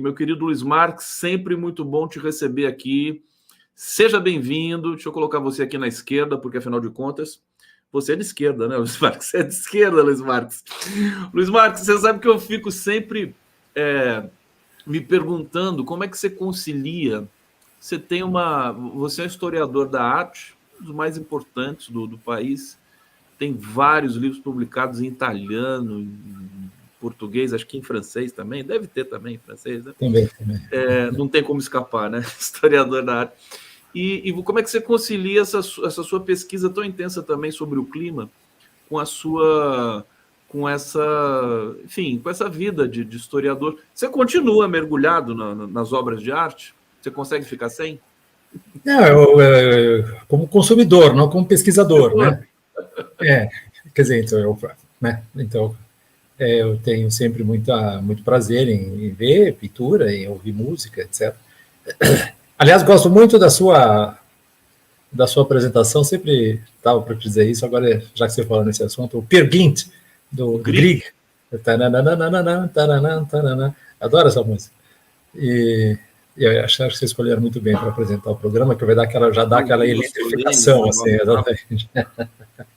Meu querido Luiz Marques, sempre muito bom te receber aqui. Seja bem-vindo. Deixa eu colocar você aqui na esquerda, porque afinal de contas, você é de esquerda, né, Luiz Marques? Você é de esquerda, Luiz Marques. Luiz Marques, você sabe que eu fico sempre me perguntando como é que você concilia. Você é um historiador da arte, um dos mais importantes do país. Tem vários livros publicados em italiano, em português, acho que em francês também. Deve ter também em francês, né? Também. Não tem como escapar, né? Historiador da arte. E como é que você concilia essa sua pesquisa tão intensa também sobre o clima com com essa vida de historiador? Você continua mergulhado nas obras de arte? Você consegue ficar sem? Não, como consumidor, não como pesquisador, né? Quer dizer, eu tenho sempre muito prazer em ver pintura, em ouvir música, etc. Aliás, gosto muito da sua apresentação, sempre estava para te dizer isso, agora, já que você falou nesse assunto, o Peer Gynt, do Grieg. Adoro essa música. E eu acho que vocês escolheram muito bem para apresentar o programa, que já dá aquela eletrificação, assim, exatamente.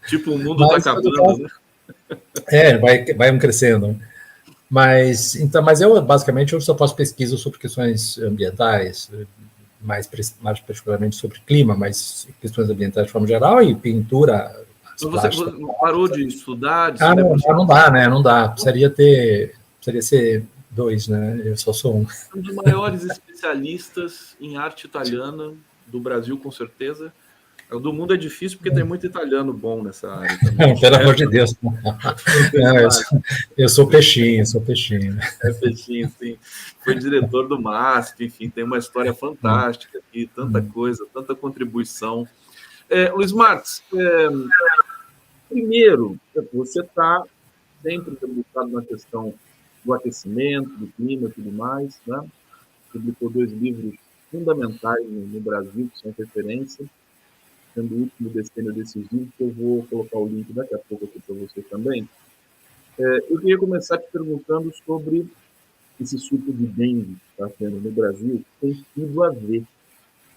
Tipo, o mundo está acabando, né? Vai crescendo. Mas eu, basicamente, só faço pesquisa sobre questões ambientais, mais particularmente sobre clima, mas questões ambientais de forma geral, e pintura. Você parou de estudar? Não dá, né? Não dá. Precisaria ser dois, né? Eu só sou um. Um dos maiores especialistas em arte italiana do Brasil, com certeza. O do mundo é difícil porque tem muito italiano bom nessa área também. Pelo amor de Deus. Eu sou peixinho. É peixinho, sim. Foi diretor do MASP, enfim, tem uma história fantástica aqui, tanta coisa, tanta contribuição. Luiz Marques, primeiro, você está sempre debruçado na questão do aquecimento, do clima e tudo mais, né? Publicou 2 livros fundamentais no Brasil, que são referência, sendo o último Decênio Decisivo, que eu vou colocar o link daqui a pouco aqui para você também. Eu queria começar te perguntando sobre esse surto de dengue que está tendo no Brasil, que tem tudo a ver,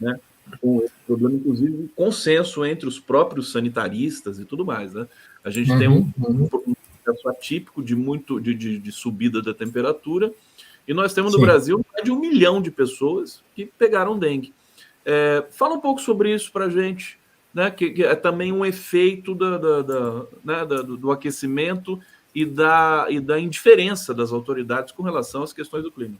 né, com esse problema, inclusive consenso entre os próprios sanitaristas e tudo mais, né? A gente tem um processo atípico de subida da temperatura, e nós temos no Brasil mais de 1 milhão de pessoas que pegaram dengue. Fala um pouco sobre isso para a gente, né, que é também um efeito do aquecimento e da indiferença das autoridades com relação às questões do clima.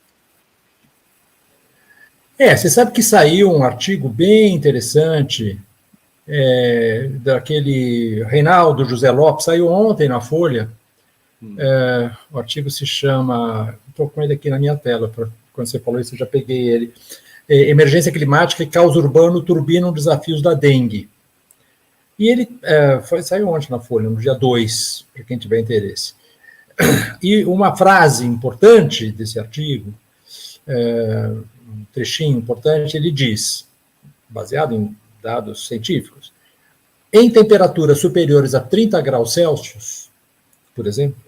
Você sabe que saiu um artigo bem interessante daquele Reinaldo José Lopes, saiu ontem na Folha. O artigo se chama, estou com ele aqui na minha tela, quando você falou isso eu já peguei ele, Emergência Climática e Caos Urbano turbinam desafios da dengue. E ele saiu ontem na Folha, no dia 2, para quem tiver interesse. E uma frase importante desse artigo, um trechinho importante, ele diz, baseado em dados científicos, em temperaturas superiores a 30 graus Celsius, por exemplo,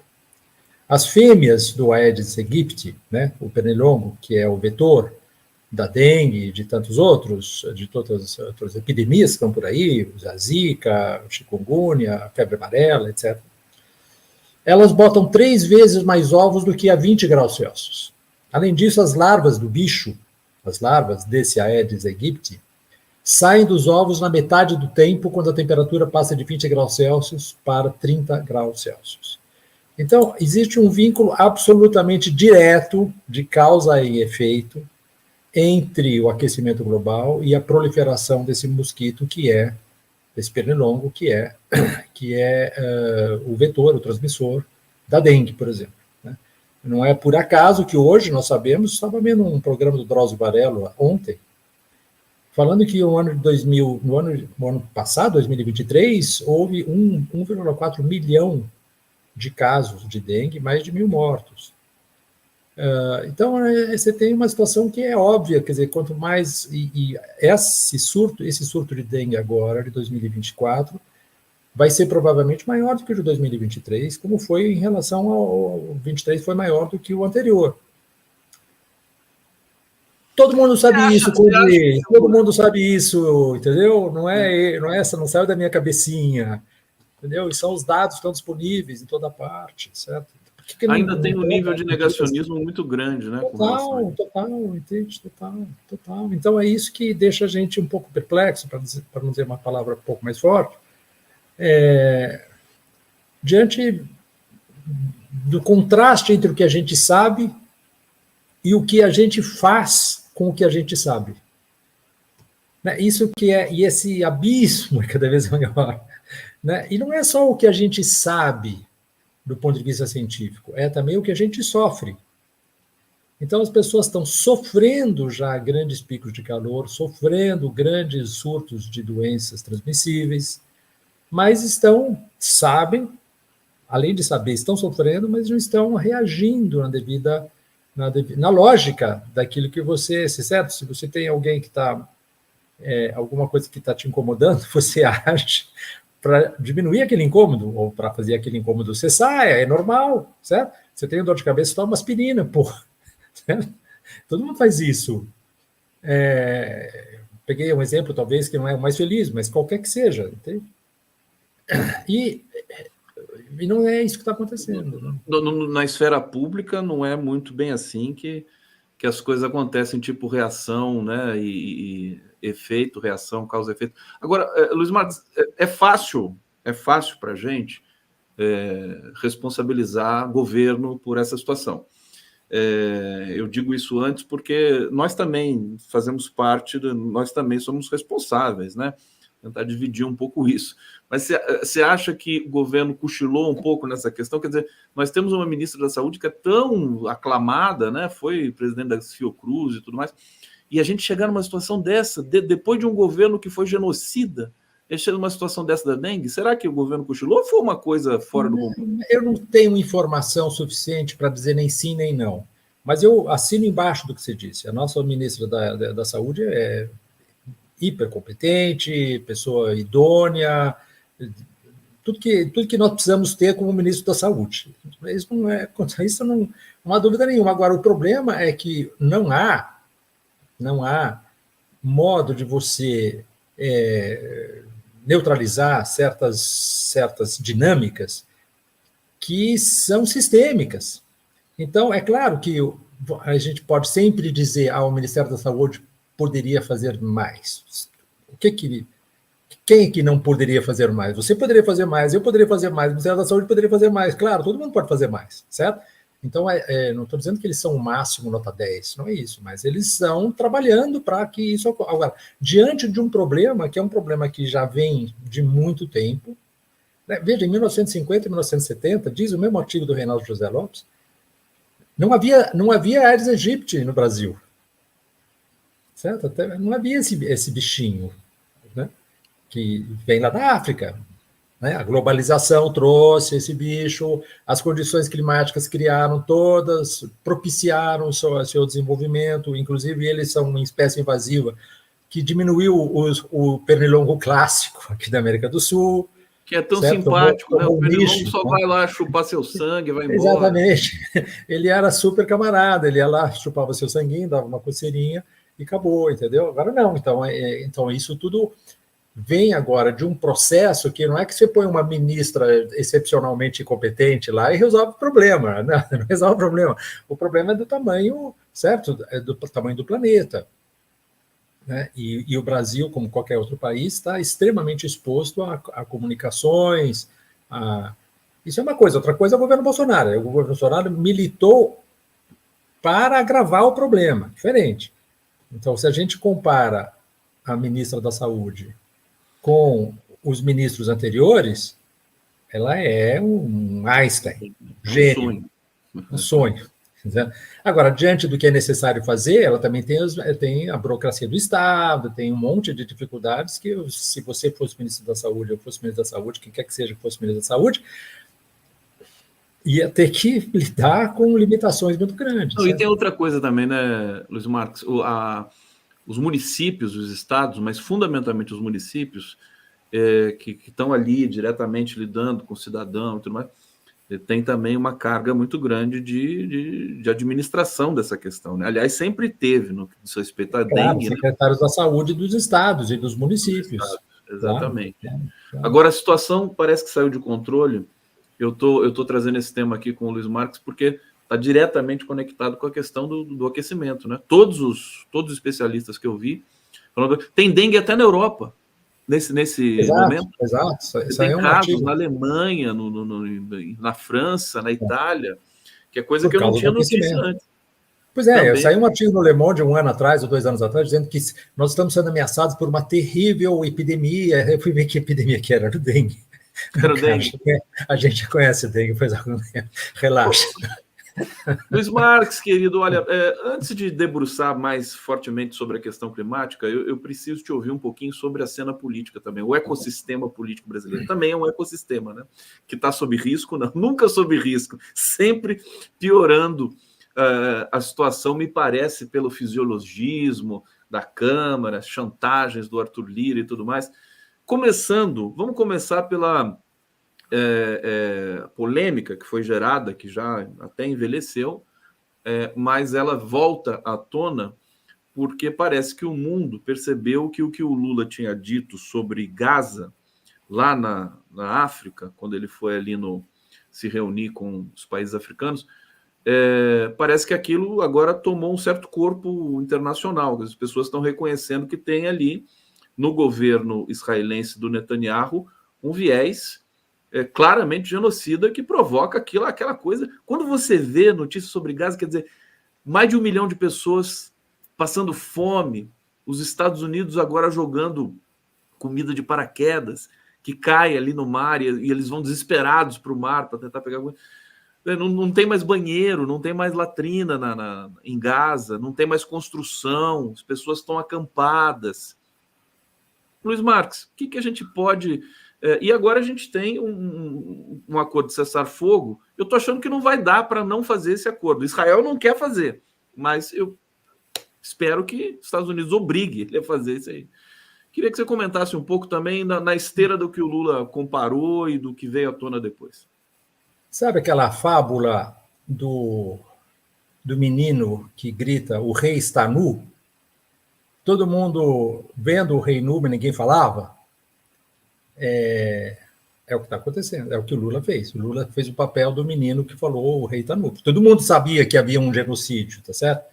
as fêmeas do Aedes aegypti, né, o pernilongo, que é o vetor da dengue, de tantos outros, de todas as outras epidemias que estão por aí, a zika, a chikungunya, a febre amarela, etc., elas botam 3 vezes mais ovos do que a 20 graus Celsius. Além disso, as larvas do bicho, as larvas desse Aedes aegypti, saem dos ovos na metade do tempo, quando a temperatura passa de 20 graus Celsius para 30 graus Celsius. Então, existe um vínculo absolutamente direto de causa e efeito entre o aquecimento global e a proliferação desse mosquito desse pernilongo, que é o vetor, o transmissor da dengue, por exemplo. Né? Não é por acaso que hoje nós sabemos, estava vendo um programa do Drauzio Varela ontem, falando que no ano passado, 2023, houve 1,4 milhão de casos de dengue, mais de 1.000 mortos. Então, você tem uma situação que é óbvia, quer dizer, quanto mais... esse surto de dengue agora, de 2024, vai ser provavelmente maior do que o de 2023, como foi em relação ao 23, foi maior do que o anterior. Todo mundo sabe isso, todo mundo sabe isso, entendeu? Não é essa, não saiu da minha cabecinha, entendeu? E são os dados que estão disponíveis em toda parte, certo? Ainda tem um nível de negacionismo muito grande, né? Total, entende? Total. Então é isso que deixa a gente um pouco perplexo, para não dizer uma palavra um pouco mais forte, diante do contraste entre o que a gente sabe e o que a gente faz com o que a gente sabe. Isso que e esse abismo é cada vez maior. Né? E não é só o que a gente sabe do ponto de vista científico, é também o que a gente sofre. Então as pessoas estão sofrendo já grandes picos de calor, sofrendo grandes surtos de doenças transmissíveis, mas sabem, além de saber, estão sofrendo, mas não estão reagindo na lógica daquilo que certo? Se você tem alguém que está, alguma coisa que está te incomodando, você age para diminuir aquele incômodo, ou para fazer aquele incômodo cessar, é normal, certo? Você tem dor de cabeça, toma aspirina, porra. Certo? Todo mundo faz isso. Peguei um exemplo, talvez, que não é o mais feliz, mas qualquer que seja. Entende? E não é isso que está acontecendo. Né? Na esfera pública, não é muito bem assim que as coisas acontecem, tipo reação, né? E efeito, reação, causa, efeito. Agora, Luiz Marques, é fácil para a gente responsabilizar governo por essa situação. Eu digo isso antes porque nós também fazemos parte, nós também somos responsáveis, né? Tentar dividir um pouco isso. Mas você acha que o governo cochilou um pouco nessa questão? Quer dizer, nós temos uma ministra da Saúde que é tão aclamada, né? Foi presidente da Fiocruz e tudo mais, e a gente chegar numa situação dessa, depois de um governo que foi genocida, chega numa situação dessa da dengue, será que o governo cochilou ou foi uma coisa fora do comum? Eu não tenho informação suficiente para dizer nem sim nem não, mas eu assino embaixo do que você disse. A nossa ministra da Saúde é hipercompetente, pessoa idônea, tudo que nós precisamos ter como ministro da Saúde. Isso não há dúvida nenhuma. Agora, o problema é que não há modo de você neutralizar certas dinâmicas que são sistêmicas. Então, é claro que a gente pode sempre dizer o Ministério da Saúde poderia fazer mais. Quem é que não poderia fazer mais? Você poderia fazer mais, eu poderia fazer mais, o Ministério da Saúde poderia fazer mais. Claro, todo mundo pode fazer mais, certo? Então, não estou dizendo que eles são o máximo nota 10, não é isso, mas eles estão trabalhando para que isso ocorra. Agora, diante de um problema, que é um problema que já vem de muito tempo, né? Veja, em 1950 e 1970, diz o mesmo artigo do Reinaldo José Lopes, não havia Aedes aegypti no Brasil. Certo? Não havia esse bichinho, né? Que vem lá da África. Né? A globalização trouxe esse bicho, as condições climáticas criaram todas, propiciaram o seu desenvolvimento, inclusive eles são uma espécie invasiva que diminuiu o pernilongo clássico aqui da América do Sul. Que é tão certo? Simpático, né? O pernilongo só vai lá chupar seu sangue, vai embora. Exatamente. Ele era super camarada, ele ia lá, chupava seu sanguinho, dava uma coceirinha e acabou, entendeu? Agora não. Então isso tudo vem agora de um processo que não é que você põe uma ministra excepcionalmente competente lá e resolve o problema. Não resolve o problema. O problema é do tamanho, certo? É do tamanho do planeta. Né? E o Brasil, como qualquer outro país, está extremamente exposto a comunicações. Isso é uma coisa. Outra coisa é o governo Bolsonaro. O governo Bolsonaro militou para agravar o problema. Diferente. Então, se a gente compara a ministra da Saúde com os ministros anteriores, ela é um Einstein, gênio, um sonho. Agora, diante do que é necessário fazer, ela também tem a burocracia do Estado, tem um monte de dificuldades que, se você fosse ministro da Saúde, eu fosse ministro da Saúde, quem quer que seja que fosse ministro da Saúde, ia ter que lidar com limitações muito grandes. E tem outra coisa também, né, Luiz Marques? Os municípios, os estados, mas fundamentalmente os municípios, que estão ali diretamente lidando com o cidadão e tudo mais, tem também uma carga muito grande de administração dessa questão, né? Aliás, sempre teve, no que diz respeito à Claro, dengue, né? secretários da saúde dos estados e dos municípios. Exatamente. Claro, claro. Agora, a situação parece que saiu de controle. Eu tô trazendo esse tema aqui com o Luiz Marques porque está diretamente conectado com a questão do aquecimento, né? Todos os especialistas que eu vi falando, tem dengue até na Europa, nesse momento. Exato. Isso Tem é um casos artigo na Alemanha, na França, na Itália, que é coisa por que eu não causa do tinha notícia aquecimento. antes. Pois é, Também. saiu um artigo no Le Monde 1 ano atrás, ou 2 anos atrás, dizendo que nós estamos sendo ameaçados por uma terrível epidemia. Eu fui ver que epidemia que era o dengue. Era o dengue. A gente conhece o dengue, pois relaxa. Luiz Marques, querido, olha, antes de debruçar mais fortemente sobre a questão climática, eu preciso te ouvir um pouquinho sobre a cena política também. O ecossistema político brasileiro também é um ecossistema, né? Que está sob risco, não, nunca sob risco, sempre piorando a situação, me parece, pelo fisiologismo da Câmara, chantagens do Arthur Lira e tudo mais. Vamos começar pela polêmica que foi gerada, que já até envelheceu, mas ela volta à tona porque parece que o mundo percebeu que o Lula tinha dito sobre Gaza, lá na África, quando ele foi ali se reunir com os países africanos, parece que aquilo agora tomou um certo corpo internacional. As pessoas estão reconhecendo que tem ali, no governo israelense do Netanyahu, um viés claramente genocida que provoca aquela coisa. Quando você vê notícias sobre Gaza, quer dizer, mais de 1 milhão de pessoas passando fome, os Estados Unidos agora jogando comida de paraquedas, que cai ali no mar e eles vão desesperados para o mar para tentar pegar. Não tem mais banheiro, não tem mais latrina em Gaza, não tem mais construção, as pessoas estão acampadas. Luiz Marques, o que a gente pode... E agora a gente tem um acordo de cessar-fogo. Eu estou achando que não vai dar para não fazer esse acordo. Israel não quer fazer, mas eu espero que os Estados Unidos obrigue ele a fazer isso aí. Queria que você comentasse um pouco também na esteira do que o Lula comparou e do que veio à tona depois. Sabe aquela fábula do menino que grita, o rei está nu? Todo mundo vendo o rei nu, mas ninguém falava? É o que está acontecendo, é o que o Lula fez. O Lula fez o papel do menino que falou o rei está nu. Todo mundo sabia que havia um genocídio, tá certo?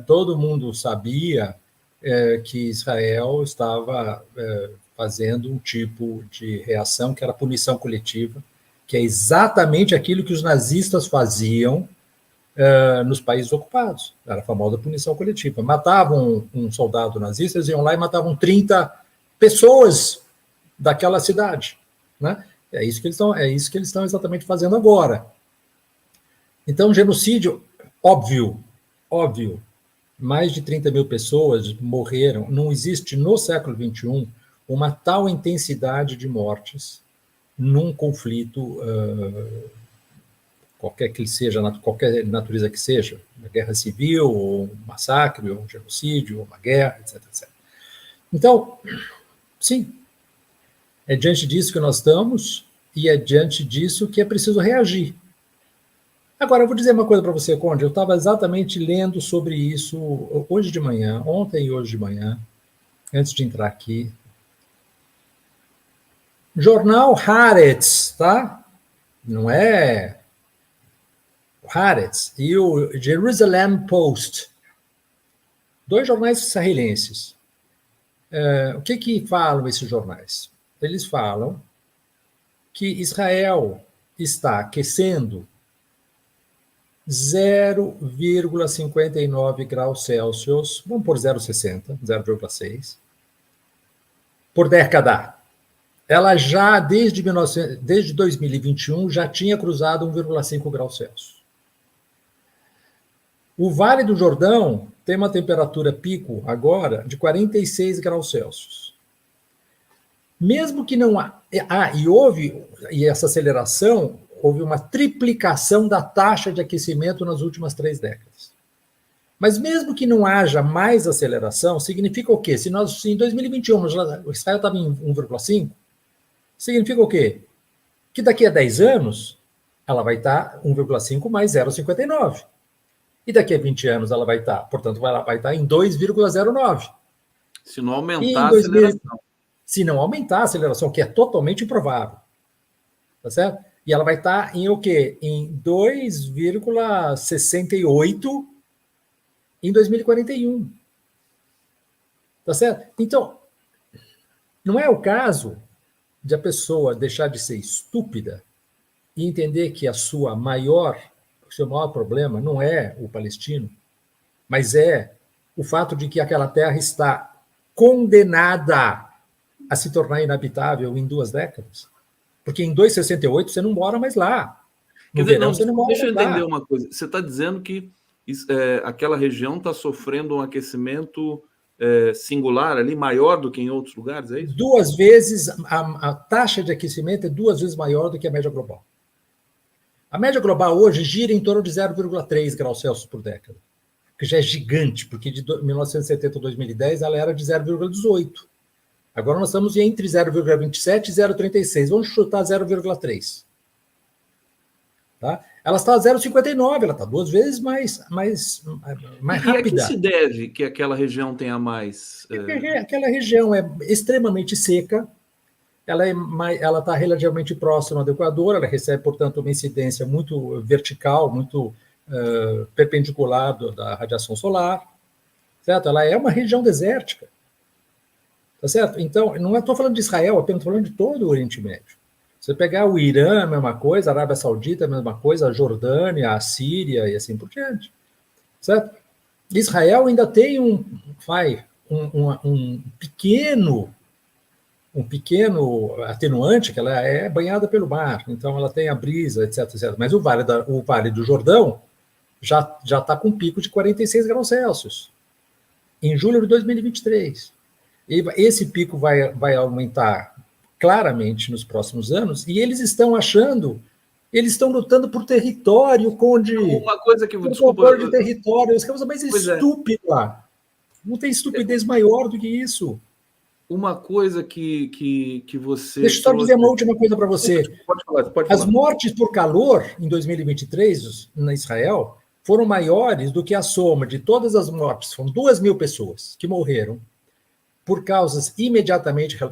Todo mundo sabia que Israel estava fazendo um tipo de reação que era punição coletiva, que é exatamente aquilo que os nazistas faziam nos países ocupados. Era a famosa punição coletiva. Matavam um soldado nazista, eles iam lá e matavam 30 pessoas daquela cidade, né? É isso que eles estão exatamente fazendo agora. Então, genocídio, óbvio, mais de 30 mil pessoas morreram. Não existe no século XXI uma tal intensidade de mortes num conflito, qualquer que ele seja, qualquer natureza que seja, uma guerra civil, ou um massacre, ou um genocídio, ou uma guerra, etc, etc. Então, sim, é diante disso que nós estamos e é diante disso que é preciso reagir. Agora, eu vou dizer uma coisa para você, Conde. Eu estava exatamente lendo sobre isso hoje de manhã, ontem e hoje de manhã, antes de entrar aqui. Jornal Haaretz, tá? Não é Haaretz. E o Jerusalem Post. 2 jornais israelenses. O que falam esses jornais? Eles falam que Israel está aquecendo 0,59 graus Celsius, vamos por 0,60, 0,6, por década. Ela já, desde 2021, já tinha cruzado 1,5 graus Celsius. O Vale do Jordão tem uma temperatura pico agora de 46 graus Celsius. Mesmo que não há... E essa aceleração, houve uma triplicação da taxa de aquecimento nas últimas 3 décadas. Mas mesmo que não haja mais aceleração, significa o quê? Se em 2021 o Israel estava em 1,5, significa o quê? Que daqui a 10 anos ela vai estar 1,5 mais 0,59. E daqui a 20 anos ela vai estar, portanto, ela vai estar em 2,09. Se não aumentar a aceleração. Se não aumentar a aceleração, que é totalmente improvável. Tá certo? E ela vai estar em o quê? Em 2,68 em 2041. Tá certo? Então, não é o caso de a pessoa deixar de ser estúpida e entender que o seu maior problema não é o palestino, mas é o fato de que aquela terra está condenada a se tornar inabitável em 2 décadas. Porque em 2,68 você não mora mais lá. No verão você não mora mais lá. Deixa eu entender uma coisa. Você está dizendo que aquela região está sofrendo um aquecimento singular ali, maior do que em outros lugares, é isso? 2 vezes, a taxa de aquecimento é 2 vezes maior do que a média global. A média global hoje gira em torno de 0,3 graus Celsius por década, que já é gigante, porque de 1970 a 2010 ela era de 0,18. Agora nós estamos entre 0,27 e 0,36. Vamos chutar 0,3. Tá? Ela está a 0,59, ela está 2 vezes mais rápida. E a que se deve que aquela região tenha mais... Aquela região é extremamente seca, ela está relativamente próxima do Equador, ela recebe, portanto, uma incidência muito vertical, muito perpendicular da radiação solar, certo? Ela é uma região desértica, tá certo? Então, não estou falando de Israel, apenas estou falando de todo o Oriente Médio. Você pegar o Irã, a mesma coisa, a Arábia Saudita, a mesma coisa, a Jordânia, a Síria e assim por diante, certo? Israel ainda tem um pequeno atenuante, que ela é banhada pelo mar, então ela tem a brisa, etc, etc. Mas o Vale do Jordão já está com um pico de 46 graus Celsius, em julho de 2023. E esse pico vai aumentar claramente nos próximos anos, e eles estão lutando por território, uma coisa que desculpa, de território, é a coisa mais estúpida. Não tem estupidez maior do que isso. Uma coisa que você... Deixa eu só dizer uma última coisa para você. Pode falar. As mortes por calor em 2023 na Israel foram maiores do que a soma de todas as mortes. Foram 2.000 pessoas que morreram por causas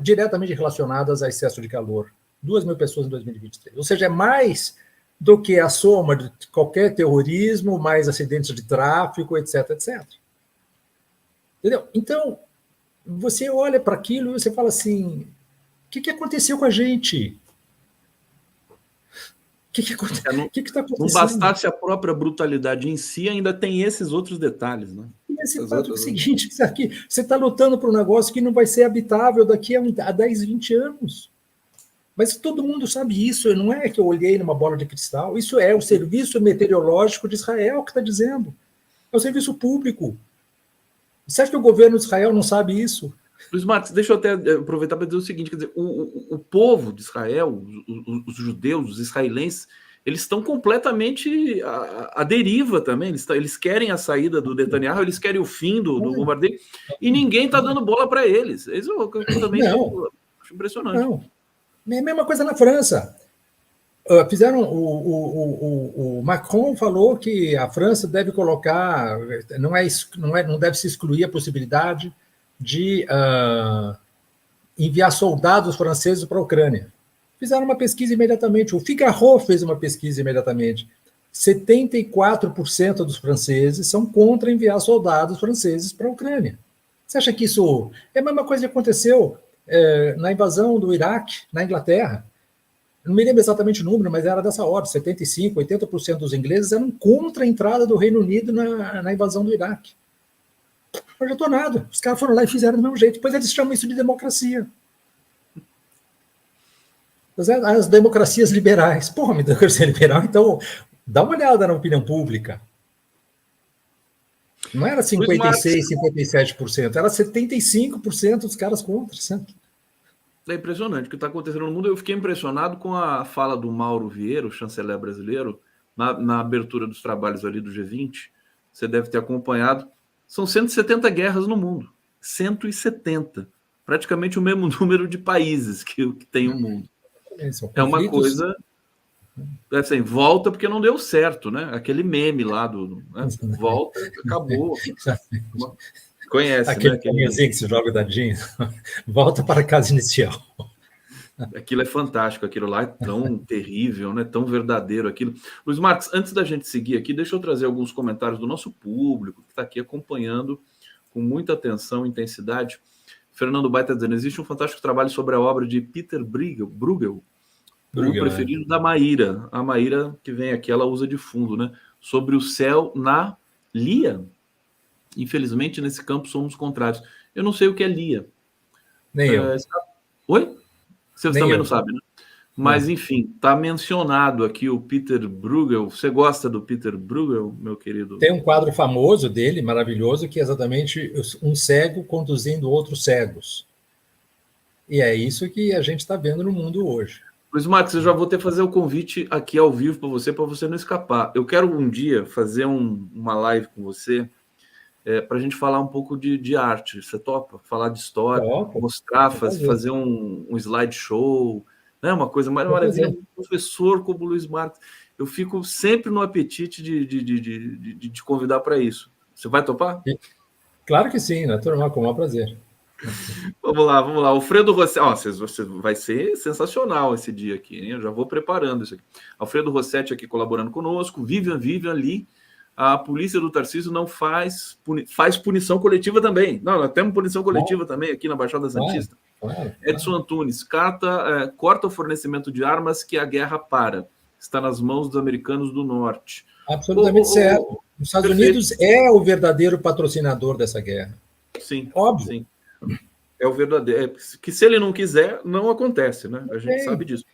diretamente relacionadas a excesso de calor. 2.000 pessoas em 2023. Ou seja, é mais do que a soma de qualquer terrorismo, mais acidentes de tráfico, etc, etc. Entendeu? Então, você olha para aquilo e você fala assim, o que aconteceu com a gente? O que está acontecendo? Não bastasse a própria brutalidade em si, ainda tem esses outros detalhes, né? Esse fato é o seguinte, você está lutando por um negócio que não vai ser habitável daqui a 10, 20 anos. Mas todo mundo sabe isso, não é que eu olhei numa bola de cristal, isso é o Serviço Meteorológico de Israel que está dizendo. É o serviço público. Você acha que o governo de Israel não sabe isso? Luiz Marques, deixa eu até aproveitar para dizer o seguinte, quer dizer, o povo de Israel, os judeus, os israelenses, eles estão completamente à deriva também, eles querem a saída do Netanyahu, eles querem o fim do bombardeio, e ninguém está dando bola para eles. Isso eu também acho impressionante. Não. É a mesma coisa na França. Fizeram o Macron falou que a França deve colocar, não deve se excluir a possibilidade de enviar soldados franceses para a Ucrânia. Fizeram uma pesquisa imediatamente. O Figaro fez uma pesquisa imediatamente. 74% dos franceses são contra enviar soldados franceses para a Ucrânia. Você acha que isso é a mesma coisa que aconteceu na invasão do Iraque, na Inglaterra? Não me lembro exatamente o número, mas era dessa ordem, 75%, 80% dos ingleses eram contra a entrada do Reino Unido na invasão do Iraque. Não adiantou nada. Os caras foram lá e fizeram do mesmo jeito. Depois eles chamam isso de democracia. As democracias liberais. Porra, uma democracia liberal, então dá uma olhada na opinião pública. Não era 56%, 57%, era 75% dos caras contra. Certo? É impressionante o que está acontecendo no mundo. Eu fiquei impressionado com a fala do Mauro Vieira, o chanceler brasileiro, na abertura dos trabalhos ali do G20. Você deve ter acompanhado. São 170 guerras no mundo. 170. Praticamente o mesmo número de países que tem o mundo. É uma coisa Assim, volta porque não deu certo, né? Aquele meme lá né? Volta, acabou. Conhece, aquele né? Aquele caminhozinho que se joga o dadinho. Volta para a casa inicial. Aquilo é fantástico, aquilo lá é tão terrível, né? Tão verdadeiro aquilo. Luiz Marcos, antes da gente seguir aqui, deixa eu trazer alguns comentários do nosso público que está aqui acompanhando com muita atenção e intensidade. Fernando Baita dizendo: existe um fantástico trabalho sobre a obra de Peter Bruegel, o preferido da Maíra. A Maíra que vem aqui, ela usa de fundo, né? Sobre o céu na Lia. Infelizmente, nesse campo somos contrários. Eu não sei o que é Lia. Nem eu. Oi? Você Nem também eu. não sabe, né? Mas, enfim, está mencionado aqui o Peter Bruegel. Você gosta do Peter Bruegel, meu querido? Tem um quadro famoso dele, maravilhoso, que é exatamente um cego conduzindo outros cegos. E é isso que a gente está vendo no mundo hoje. Luiz Marcos, eu já vou ter que fazer o convite aqui ao vivo para você não escapar. Eu quero um dia fazer uma live com você para a gente falar um pouco de arte. Você topa? Falar de história, mostrar, fazer um slideshow, né? Uma coisa mais maravilhosa. Um professor como o Luiz Marcos. Eu fico sempre no apetite de te convidar para isso. Você vai topar? Claro que sim, natural, com o maior prazer. Vamos lá. Alfredo Rossetti, vai ser sensacional esse dia aqui, hein? Eu já vou preparando isso aqui. Alfredo Rossetti aqui colaborando conosco, Vivian ali. A polícia do Tarcísio não faz punição coletiva também. Não, nós temos punição coletiva também aqui na Baixada Santista. Claro. Edson Antunes, corta o fornecimento de armas que a guerra para. Está nas mãos dos americanos do Norte. Absolutamente certo. Os Estados Unidos é o verdadeiro patrocinador dessa guerra. Sim. Óbvio. Sim. É o verdadeiro. Que se ele não quiser, não acontece, né? A gente sabe disso.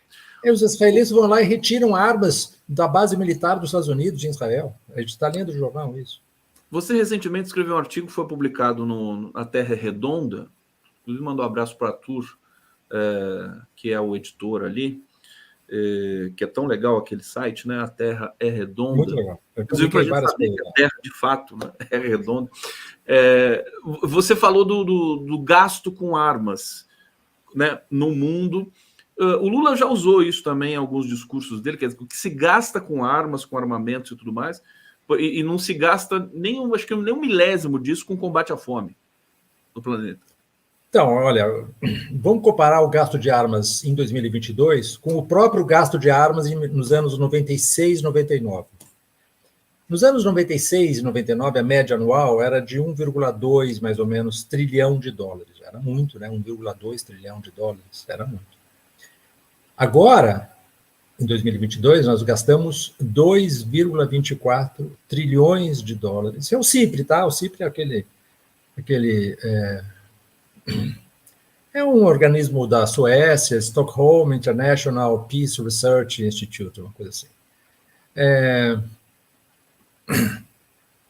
Os israelenses vão lá e retiram armas da base militar dos Estados Unidos em Israel. A gente está lendo o jornal isso. Você recentemente escreveu um artigo que foi publicado na Terra é Redonda. Inclusive mandou um abraço para a Arthur, que é o editor ali, que é tão legal aquele site, né? A Terra é Redonda. Muito legal. Inclusive para a gente saber que a Terra, de fato, né, é redonda. Você falou do gasto com armas, né, no mundo. O Lula já usou isso também em alguns discursos dele, quer dizer, o que se gasta com armas, com armamentos e tudo mais, e não se gasta nem um milésimo disso com combate à fome no planeta. Então, olha, vamos comparar o gasto de armas em 2022 com o próprio gasto de armas nos anos 96 e 99. Nos anos 96 e 99, a média anual era de 1,2, mais ou menos, trilhão de dólares. Era muito, né? 1,2 trilhão de dólares, era muito. Agora, em 2022, nós gastamos 2,24 trilhões de dólares. Isso é o CIPRE, tá? O CIPRE é um organismo da Suécia, Stockholm International Peace Research Institute, uma coisa assim.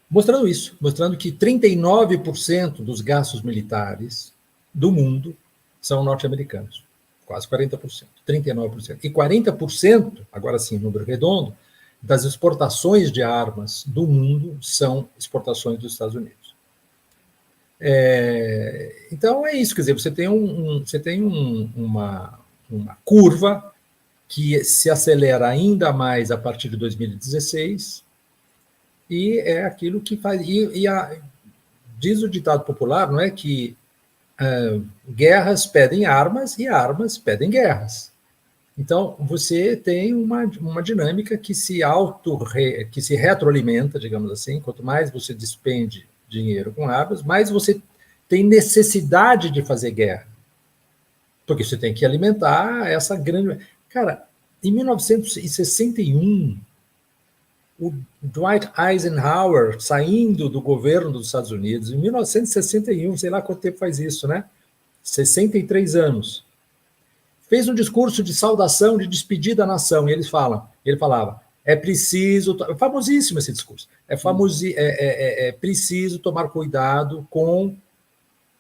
Mostrando isso, mostrando que 39% dos gastos militares do mundo são norte-americanos. Quase 40%, 39%. E 40%, agora sim, número redondo, das exportações de armas do mundo são exportações dos Estados Unidos. Então, é isso, quer dizer, você tem uma curva que se acelera ainda mais a partir de 2016, e é aquilo que faz... diz o ditado popular, não é, que guerras pedem armas e armas pedem guerras. Então, você tem uma dinâmica que se retroalimenta, digamos assim. Quanto mais você despende dinheiro com armas, mais você tem necessidade de fazer guerra. Porque você tem que alimentar essa grande... Cara, em 1961, o Dwight Eisenhower, saindo do governo dos Estados Unidos, em 1961, sei lá quanto tempo faz isso, né? 63 anos. Fez um discurso de saudação, de despedida à nação, e ele falava, é preciso, famosíssimo esse discurso, é preciso tomar cuidado com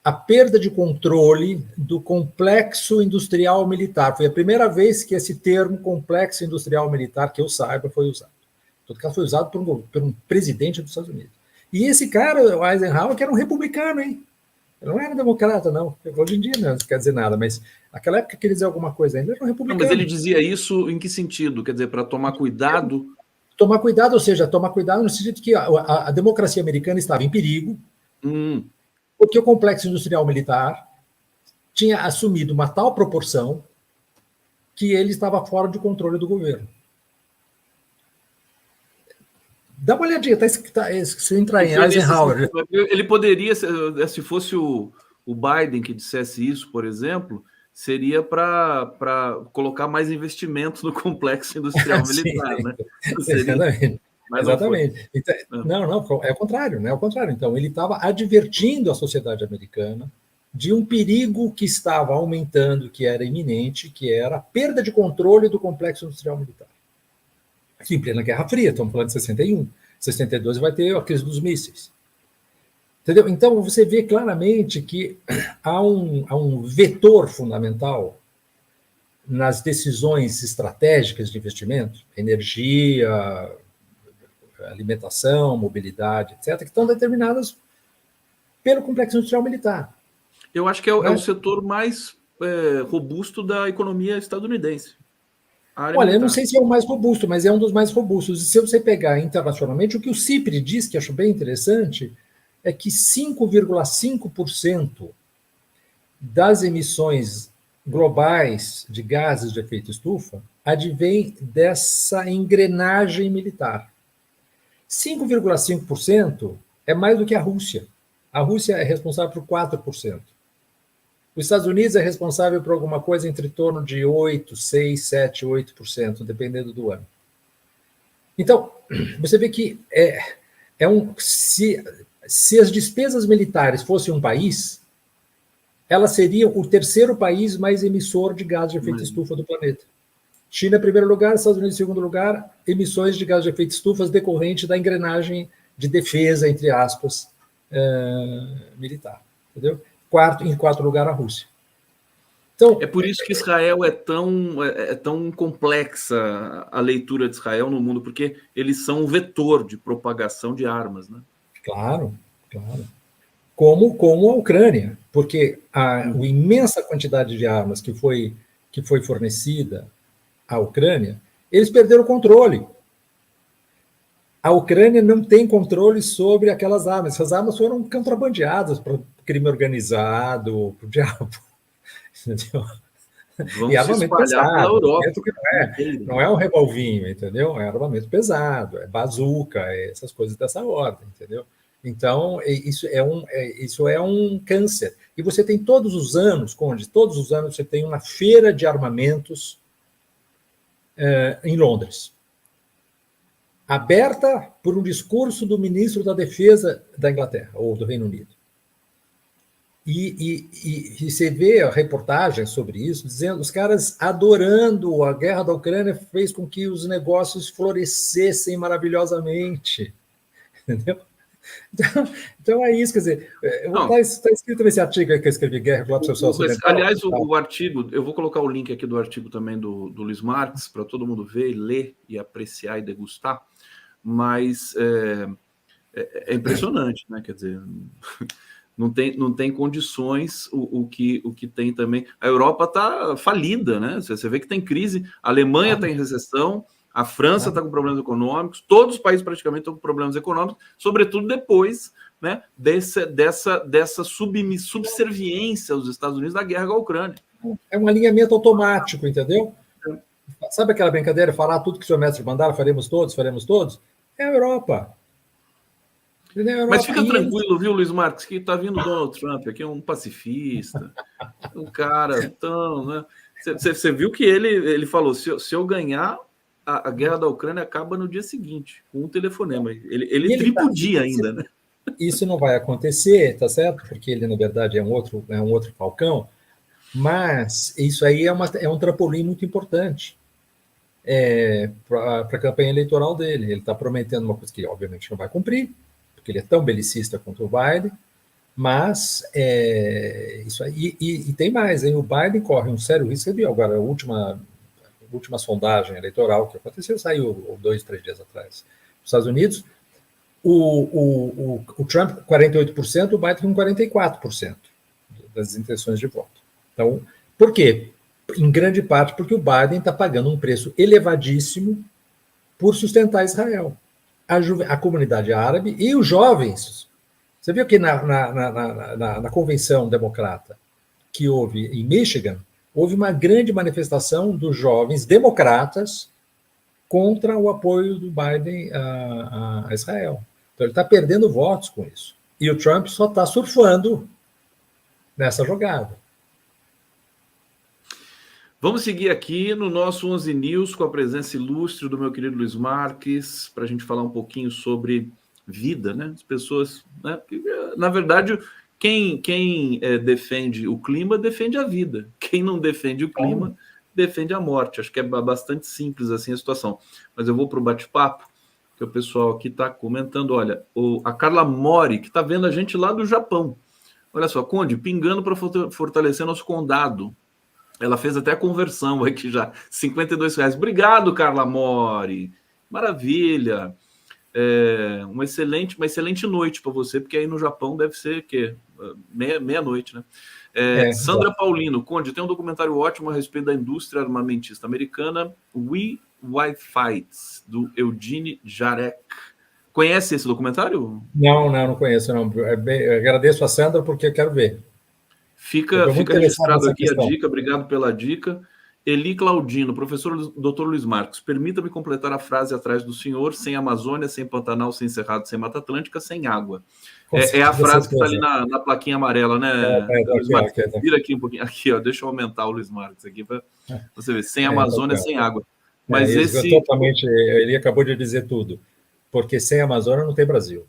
a perda de controle do complexo industrial militar. Foi a primeira vez que esse termo complexo industrial militar, que eu saiba, foi usado. Em todo caso, foi usado por um presidente dos Estados Unidos. E esse cara, o Eisenhower, que era um republicano, hein? Ele não era democrata, não. Hoje em dia não quer dizer nada, mas naquela época queria dizer alguma coisa ainda, ele era um republicano. Não, mas ele dizia isso em que sentido? Quer dizer, para tomar cuidado? Tomar cuidado, ou seja, tomar cuidado no sentido de que a democracia americana estava em perigo, porque o complexo industrial militar tinha assumido uma tal proporção que ele estava fora de controle do governo. Dá uma olhadinha, se entrar em Eisenhower. Ele poderia, se fosse o Biden que dissesse isso, por exemplo, seria para colocar mais investimento no complexo industrial militar, né? Exatamente. Exatamente. Então, não, é o contrário, né? É o contrário. Então, ele estava advertindo a sociedade americana de um perigo que estava aumentando, que era iminente, que era a perda de controle do complexo industrial militar. Em plena Guerra Fria, estamos falando de 61. 62 vai ter a crise dos mísseis. Entendeu? Então, você vê claramente que há um vetor fundamental nas decisões estratégicas de investimento, energia, alimentação, mobilidade, etc., que estão determinadas pelo complexo industrial militar. Eu acho que é o setor mais robusto da economia estadunidense. Olha, eu não sei se é o mais robusto, mas é um dos mais robustos. E se você pegar internacionalmente, o que o CIPRI diz, que acho bem interessante, é que 5,5% das emissões globais de gases de efeito estufa advém dessa engrenagem militar. 5,5% é mais do que a Rússia. A Rússia é responsável por 4%. Os Estados Unidos é responsável por alguma coisa entre torno de 8%, 6%, 7%, 8%, dependendo do ano. Então, você vê que se as despesas militares fossem um país, ela seria o terceiro país mais emissor de gases de efeito estufa do planeta. China em primeiro lugar, Estados Unidos em segundo lugar, emissões de gases de efeito estufa decorrente da engrenagem de defesa, entre aspas, militar. Entendeu? Em quarto lugar, a Rússia. Então, é por isso que Israel é tão complexa a leitura de Israel no mundo, porque eles são um vetor de propagação de armas, né? Claro. Como a Ucrânia, porque a imensa quantidade de armas que foi fornecida à Ucrânia, eles perderam o controle. A Ucrânia não tem controle sobre aquelas armas. Essas armas foram contrabandeadas para o crime organizado, para o diabo. Entendeu? E armamento pesado. Pela Europa. Não é um revolvinho, entendeu? É armamento pesado, é bazuca, essas coisas dessa ordem, entendeu? Então, isso é um câncer. E você tem todos os anos, Conde, todos os anos você tem uma feira de armamentos em Londres, aberta por um discurso do ministro da Defesa da Inglaterra, ou do Reino Unido. E você vê a reportagem sobre isso, dizendo os caras adorando a guerra da Ucrânia fez com que os negócios florescessem maravilhosamente. Entendeu? Então é isso, quer dizer, está escrito nesse artigo aí que eu escrevi, Guerra Global Social Ocidental. Aliás, o artigo, eu vou colocar o link aqui do artigo também do Luiz Marx, para todo mundo ver, ler e apreciar e degustar, mas é impressionante, né? Quer dizer, não tem condições o que tem também. A Europa está falida, né? Você vê que tem crise, a Alemanha está em recessão, a França está com problemas econômicos, todos os países praticamente estão com problemas econômicos, sobretudo depois, né, dessa subserviência aos Estados Unidos da guerra com a Ucrânia. É um alinhamento automático, entendeu? Sabe aquela brincadeira, falar tudo que o senhor mestre mandar, faremos todos? É a Europa. Mas fica tranquilo, viu, Luiz Marques, que está vindo Donald Trump aqui, é um pacifista, um cara tão... Né? Você viu que ele falou, se eu ganhar, a guerra da Ucrânia acaba no dia seguinte, com um telefonema. Ele tripudia ainda, né? Isso não vai acontecer, tá certo? Porque ele, na verdade, é um outro falcão, mas isso aí é um trampolim muito importante para a campanha eleitoral dele. Ele está prometendo uma coisa que, obviamente, não vai cumprir, porque ele é tão belicista contra o Biden, mas isso aí. E tem mais, hein? O Biden corre um sério risco. Você viu agora a última sondagem eleitoral que aconteceu, saiu 2, 3 dias atrás, nos Estados Unidos, o Trump com 48%, o Biden com 44%. das intenções de voto. Então, por quê? Em grande parte porque o Biden está pagando um preço elevadíssimo por sustentar Israel. A comunidade árabe e os jovens. Você viu que na convenção democrata que houve em Michigan, houve uma grande manifestação dos jovens democratas contra o apoio do Biden a Israel. Então, ele está perdendo votos com isso. E o Trump só está surfando nessa jogada. Vamos seguir aqui no nosso 11 News com a presença ilustre do meu querido Luiz Marques, para a gente falar um pouquinho sobre vida, né? As pessoas, né? Na verdade, quem defende o clima defende a vida. Quem não defende o clima defende a morte. Acho que é bastante simples assim a situação. Mas eu vou para o bate-papo, que o pessoal aqui está comentando. Olha, a Carla Mori, que está vendo a gente lá do Japão. Olha só, Conde, pingando para fortalecer nosso condado. Ela fez até a conversão aqui já, R$52. Obrigado, Carla Mori. Maravilha. Uma excelente noite para você, porque aí no Japão deve ser o quê? Meia-noite, né? Sandra Paulino, Conde, tem um documentário ótimo a respeito da indústria armamentista americana, We Fight, do Eugene Jarek. Conhece esse documentário? Não conheço, não. Eu agradeço a Sandra porque eu quero ver. Fica registrado aqui a dica, obrigado pela dica. Eli Claudino, professor Dr. Luiz Marcos, permita-me completar a frase atrás do senhor: sem Amazônia, sem Pantanal, sem Cerrado, sem Mata Atlântica, sem água. É a frase que está ali na plaquinha amarela, né? Luiz Marcos, vira aqui um pouquinho. Aqui, ó, deixa eu aumentar o Luiz Marcos aqui para você ver. Sem Amazônia, sem água. Mas totalmente, ele acabou de dizer tudo. Porque sem Amazônia não tem Brasil.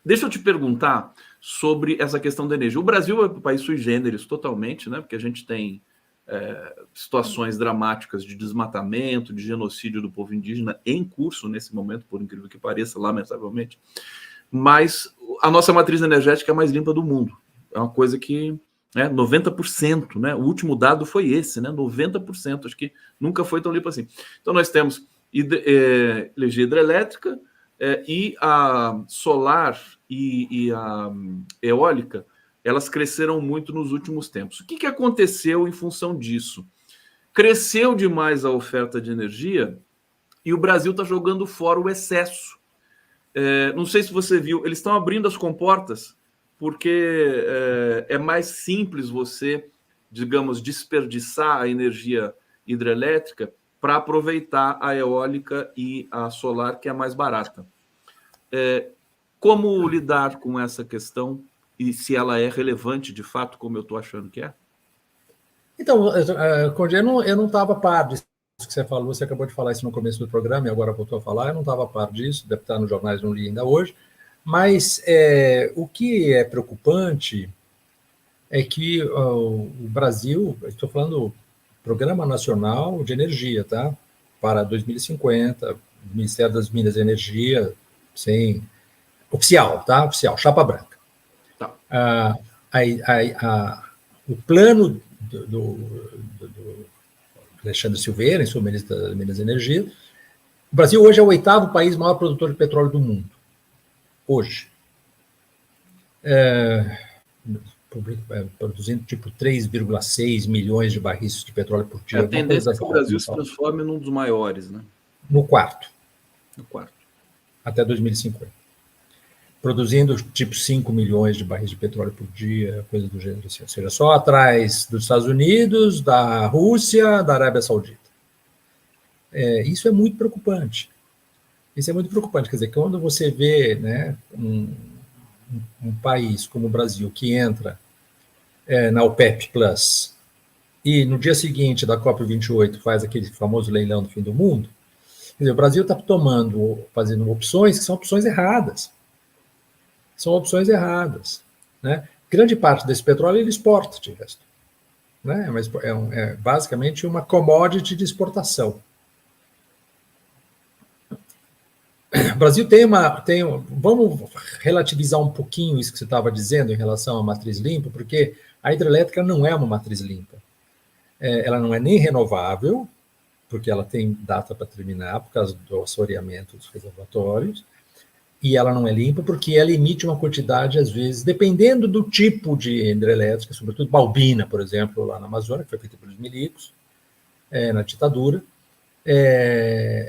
Deixa eu te perguntar sobre essa questão da energia. O Brasil é um país sui generis totalmente, né? Porque a gente tem situações dramáticas de desmatamento, de genocídio do povo indígena em curso nesse momento, por incrível que pareça, lamentavelmente. Mas a nossa matriz energética é a mais limpa do mundo. É uma coisa que 90%, né? O último dado foi esse, né? 90%. Acho que nunca foi tão limpo assim. Então nós temos energia hidrelétrica e a solar e a eólica, elas cresceram muito nos últimos tempos. O que aconteceu em função disso? Cresceu demais a oferta de energia e o Brasil está jogando fora o excesso. Não sei se você viu, eles estão abrindo as comportas porque é mais simples você, digamos, desperdiçar a energia hidrelétrica para aproveitar a eólica e a solar, que é mais barata. Como lidar com essa questão e se ela é relevante de fato, como eu estou achando que é? Então, Conde, eu não estava a par disso que você falou, você acabou de falar isso no começo do programa e agora voltou a falar, eu não estava a par disso, deve estar nos jornais, não li ainda hoje, mas o que é preocupante é que o Brasil, estou falando Programa Nacional de Energia, tá? Para 2050, o Ministério das Minas e Energia, oficial, tá? Oficial, chapa branca. Tá. O plano do Alexandre Silveira, em sua ministra das Minas e Energia, o Brasil hoje é o 8º país maior produtor de petróleo do mundo. Hoje. Produzindo tipo 3,6 milhões de barris de petróleo por dia. A tendência é que o Brasil se transforme num dos maiores, né? No quarto. No quarto. Até 2050. Produzindo tipo 5 milhões de barris de petróleo por dia, coisa do gênero assim. Ou seja, só atrás dos Estados Unidos, da Rússia, da Arábia Saudita. Isso é muito preocupante. Isso é muito preocupante. Quer dizer, quando você vê, né, um país como o Brasil que entra na OPEP Plus e no dia seguinte da COP28 faz aquele famoso leilão do fim do mundo, quer dizer, o Brasil está fazendo opções que são opções erradas. São opções erradas. Né? Grande parte desse petróleo ele exporta, de resto. Né? Mas é basicamente uma commodity de exportação. O Brasil vamos relativizar um pouquinho isso que você estava dizendo em relação à matriz limpa, porque a hidrelétrica não é uma matriz limpa. Ela não é nem renovável, porque ela tem data para terminar por causa do assoreamento dos reservatórios, e ela não é limpa porque ela emite uma quantidade, às vezes, dependendo do tipo de hidrelétrica, sobretudo Balbina, por exemplo, lá na Amazônia, que foi feita pelos milicos, na ditadura,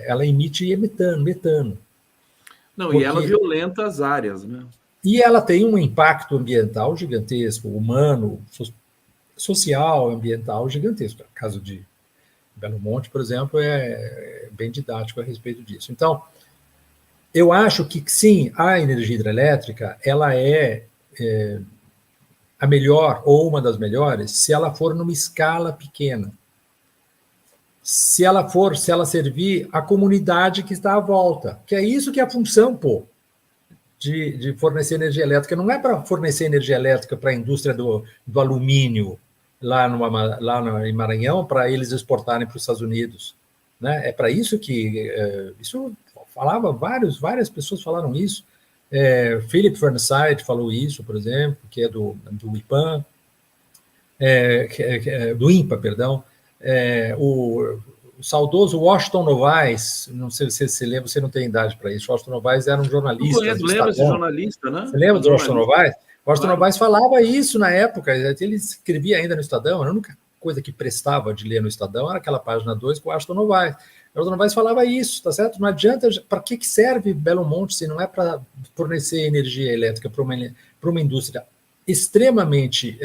ela emite metano. Não, e ela violenta as áreas, né? E ela tem um impacto ambiental gigantesco, humano, social, ambiental gigantesco. O caso de Belo Monte, por exemplo, é bem didático a respeito disso. Então, eu acho que, sim, a energia hidrelétrica ela é a melhor ou uma das melhores se ela for numa escala pequena. Se ela servir a comunidade que está à volta, que é isso que é a função, de fornecer energia elétrica. Não é para fornecer energia elétrica para a indústria do alumínio lá em Maranhão, para eles exportarem para os Estados Unidos. Né? É para isso que... isso falava, várias pessoas falaram isso. Philip Fernside falou isso, por exemplo, que é do IPAM, do INPA, perdão. O saudoso Washington Novaes, não sei se você se lembra, você não tem idade para isso. Washington Novaes era um jornalista. Eu lembro esse jornalista, né? Você lembra do Washington Novaes? Washington Novaes falava isso na época, ele escrevia ainda no Estadão, a única coisa que prestava de ler no Estadão era aquela página 2 com o Washington Novaes. O Washington Novaes falava isso, tá certo? Não adianta, para que serve Belo Monte se não é para fornecer energia elétrica para uma indústria extremamente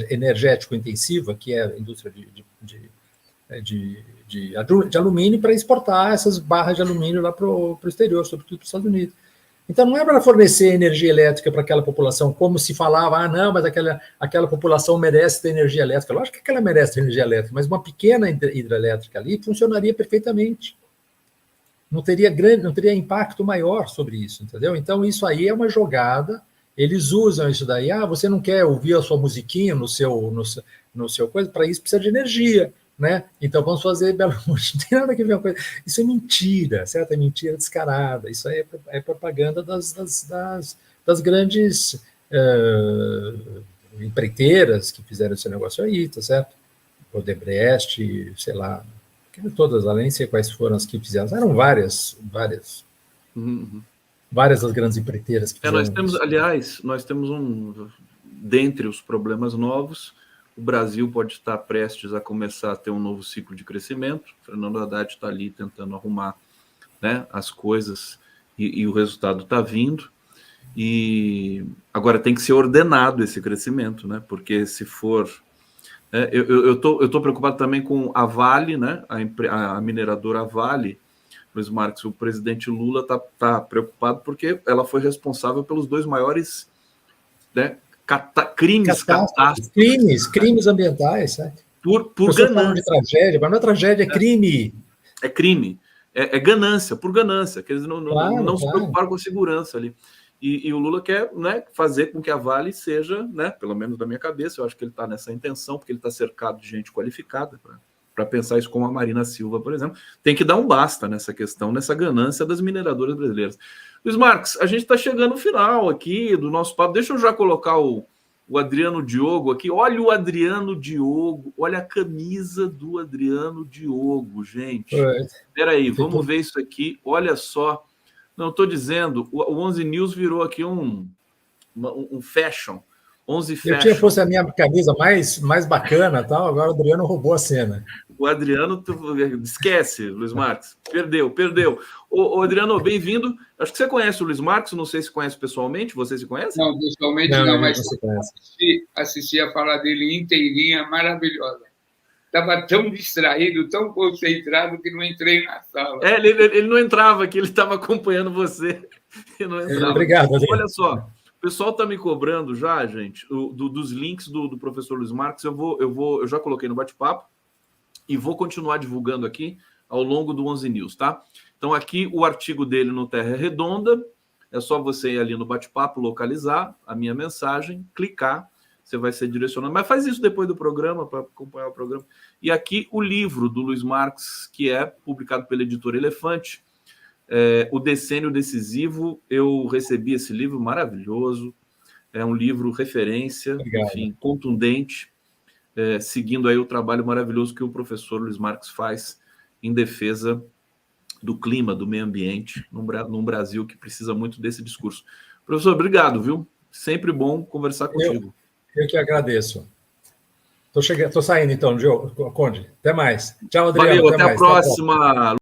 energético intensiva, que é a indústria de alumínio, para exportar essas barras de alumínio lá para o exterior, sobretudo para os Estados Unidos. Então, não é para fornecer energia elétrica para aquela população, como se falava, não, mas aquela população merece ter energia elétrica. Lógico que ela merece ter energia elétrica, mas uma pequena hidrelétrica ali funcionaria perfeitamente. Não teria impacto maior sobre isso, entendeu? Então, isso aí é uma jogada, eles usam isso daí, você não quer ouvir a sua musiquinha no seu coisa, para isso precisa de energia. Né? Então vamos fazer Belo Monte. Não tem nada a ver com a coisa. Isso é mentira, certo? É mentira descarada. Isso aí é propaganda das grandes empreiteiras que fizeram esse negócio aí, tá certo? Odebrecht, sei lá, todas, além de sei quais foram as que fizeram, eram várias das grandes empreiteiras que fizeram. Nós temos dentre os problemas novos, o Brasil pode estar prestes a começar a ter um novo ciclo de crescimento. O Fernando Haddad está ali tentando arrumar, né, as coisas e o resultado está vindo. E agora tem que ser ordenado esse crescimento, né? Porque se for... eu tô preocupado também com a Vale, né? A mineradora Vale, Luiz Marques, o presidente Lula tá preocupado porque ela foi responsável pelos 2 maiores, né, crimes ambientais, certo? Por ganância. De tragédia, mas não é tragédia, é crime. É crime, é ganância, por ganância, que eles não se preocuparam com a segurança ali. E o Lula quer, né, fazer com que a Vale seja, né, pelo menos da minha cabeça, eu acho que ele está nessa intenção, porque ele está cercado de gente qualificada para pensar isso, como a Marina Silva, por exemplo. Tem que dar um basta nessa questão, nessa ganância das mineradoras brasileiras. Luiz Marques, a gente está chegando no final aqui do nosso papo. Deixa eu já colocar o Adriano Diogo aqui. Olha o Adriano Diogo, olha a camisa do Adriano Diogo, gente. Espera aí, vamos ver isso aqui. Olha só. Não, estou dizendo, o 11 News virou aqui um fashion. 11 fashion. Eu tinha fosse a minha camisa mais bacana, tal, agora o Adriano roubou a cena. O Adriano, esquece, Luiz Marques. Perdeu. Ô, Adriano, bem-vindo. Acho que você conhece o Luiz Marques, não sei se conhece pessoalmente. Você se conhece? Não, pessoalmente não, mas assisti a fala dele inteirinha, maravilhosa. Estava tão distraído, tão concentrado, que não entrei na sala. Ele não entrava aqui, ele estava acompanhando você. Ele não entrava. Obrigado, Adriano. Olha só, o pessoal está me cobrando já, gente, dos links do professor Luiz Marques. Eu já coloquei no bate-papo e vou continuar divulgando aqui ao longo do 11 News, tá? Então, aqui o artigo dele no Terra Redonda, é só você ir ali no bate-papo, localizar a minha mensagem, clicar, você vai ser direcionado. Mas faz isso depois do programa, para acompanhar o programa. E aqui o livro do Luiz Marques, que é publicado pela editora Elefante, O Decênio Decisivo. Eu recebi esse livro maravilhoso, é um livro referência, enfim, contundente, seguindo aí o trabalho maravilhoso que o professor Luiz Marques faz em defesa do clima, do meio ambiente, num Brasil que precisa muito desse discurso. Professor, obrigado, viu? Sempre bom conversar contigo. Eu que agradeço. Tô saindo então, Conde. Até mais. Tchau, Adriano. Valeu, até a próxima.